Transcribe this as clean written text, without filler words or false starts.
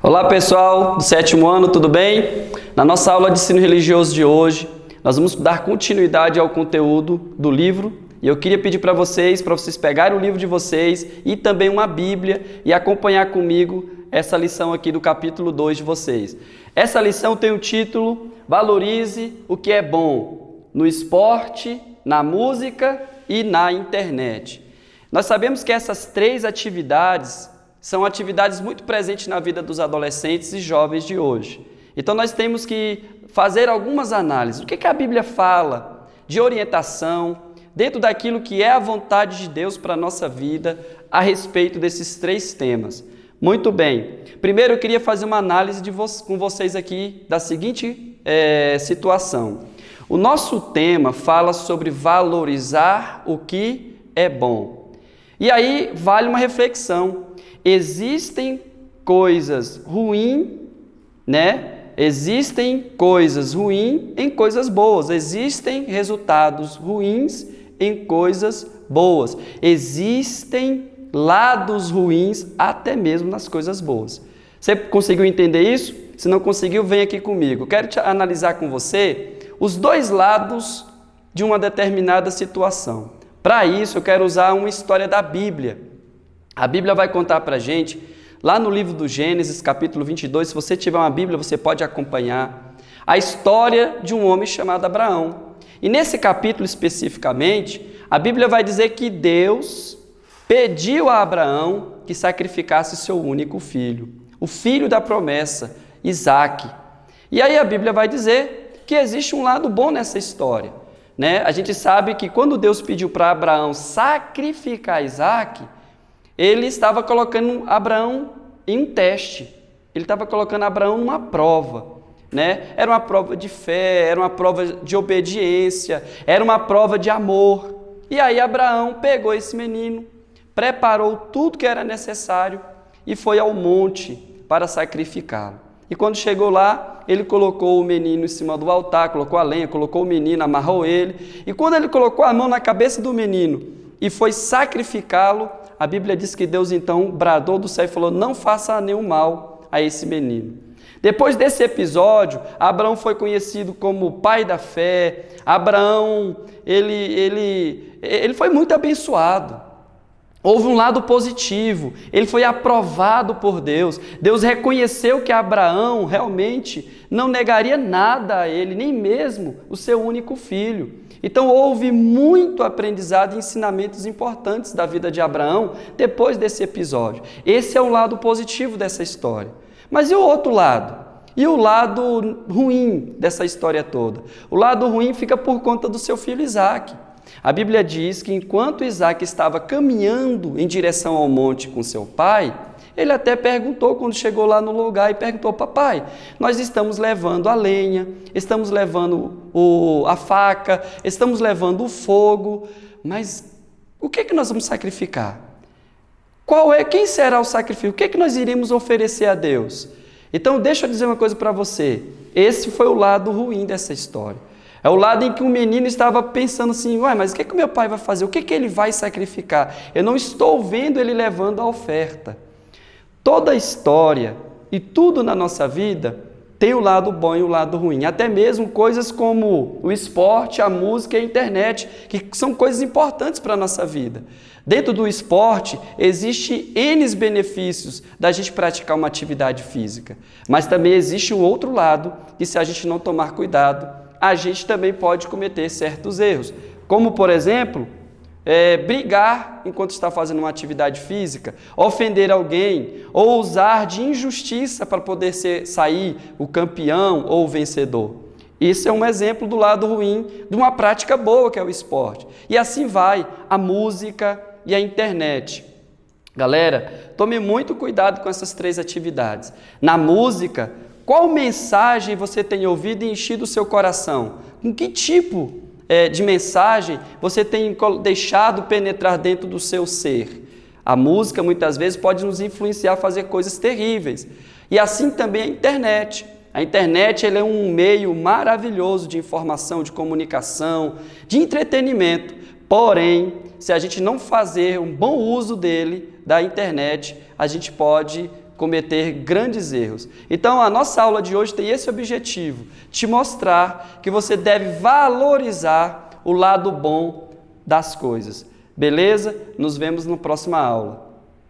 Olá pessoal do 7º ano, tudo bem? Na nossa aula de ensino religioso de hoje, nós vamos dar continuidade ao conteúdo do livro e eu queria pedir para vocês pegarem o livro de vocês e também uma Bíblia e acompanhar comigo essa lição aqui do capítulo 2 de vocês. Essa lição tem o título Valorize o que é bom no esporte, na música e na internet. Nós sabemos que essas três atividades são atividades muito presentes na vida dos adolescentes e jovens de hoje. Então nós temos que fazer algumas análises. O que a Bíblia fala de orientação dentro daquilo que é a vontade de Deus para a nossa vida a respeito desses três temas? Muito bem. Primeiro eu queria fazer uma análise com vocês aqui da seguinte situação. O nosso tema fala sobre valorizar o que é bom. E aí vale uma reflexão. Existem coisas ruins, Existem coisas ruins em coisas boas. Existem resultados ruins em coisas boas. Existem lados ruins até mesmo nas coisas boas. Você conseguiu entender isso? Se não conseguiu, vem aqui comigo. Quero analisar com você os dois lados de uma determinada situação. Para isso, eu quero usar uma história da Bíblia. A Bíblia vai contar para a gente, lá no livro do Gênesis, capítulo 22, se você tiver uma Bíblia, você pode acompanhar, a história de um homem chamado Abraão. E nesse capítulo especificamente, a Bíblia vai dizer que Deus pediu a Abraão que sacrificasse seu único filho, o filho da promessa, Isaque. E aí a Bíblia vai dizer que existe um lado bom nessa história. A gente sabe que quando Deus pediu para Abraão sacrificar Isaque, ele estava colocando Abraão em um teste, ele estava colocando Abraão numa prova, Era uma prova de fé, era uma prova de obediência, era uma prova de amor. E aí Abraão pegou esse menino, preparou tudo que era necessário e foi ao monte para sacrificá-lo. E quando chegou lá, ele colocou o menino em cima do altar, colocou a lenha, colocou o menino, amarrou ele. E quando ele colocou a mão na cabeça do menino e foi sacrificá-lo, a Bíblia diz que Deus então bradou do céu e falou: não faça nenhum mal a esse menino. Depois desse episódio, Abraão foi conhecido como o pai da fé. Abraão, ele foi muito abençoado. Houve um lado positivo, ele foi aprovado por Deus. Deus reconheceu que Abraão realmente não negaria nada a ele, nem mesmo o seu único filho. Então houve muito aprendizado e ensinamentos importantes da vida de Abraão depois desse episódio. Esse é o lado positivo dessa história. Mas e o outro lado? E o lado ruim dessa história toda? O lado ruim fica por conta do seu filho Isaque. A Bíblia diz que enquanto Isaque estava caminhando em direção ao monte com seu pai, ele até perguntou, quando chegou lá no lugar, e perguntou: papai, nós estamos levando a lenha, estamos levando a faca, estamos levando o fogo, mas o que nós vamos sacrificar? Quem será o sacrifício? O que nós iremos oferecer a Deus? Então deixa eu dizer uma coisa para você, esse foi o lado ruim dessa história. É o lado em que o menino estava pensando assim: mas o que o meu pai vai fazer? O que ele vai sacrificar? Eu não estou vendo ele levando a oferta. Toda a história e tudo na nossa vida tem o lado bom e o lado ruim. Até mesmo coisas como o esporte, a música e a internet, que são coisas importantes para a nossa vida. Dentro do esporte, existe N benefícios da gente praticar uma atividade física. Mas também existe um outro lado, que se a gente não tomar cuidado, a gente também pode cometer certos erros. Como, por exemplo, brigar enquanto está fazendo uma atividade física, ofender alguém ou usar de injustiça para poder sair o campeão ou o vencedor. Isso é um exemplo do lado ruim de uma prática boa que é o esporte. E assim vai a música e a internet. Galera, tome muito cuidado com essas três atividades. Na música, qual mensagem você tem ouvido e enchido o seu coração? Com que tipo de mensagem você tem deixado penetrar dentro do seu ser? A música muitas vezes pode nos influenciar a fazer coisas terríveis. E assim também a internet. A internet é um meio maravilhoso de informação, de comunicação, de entretenimento. Porém, se a gente não fazer um bom uso da internet, a gente pode cometer grandes erros. Então, a nossa aula de hoje tem esse objetivo, te mostrar que você deve valorizar o lado bom das coisas. Beleza? Nos vemos na próxima aula.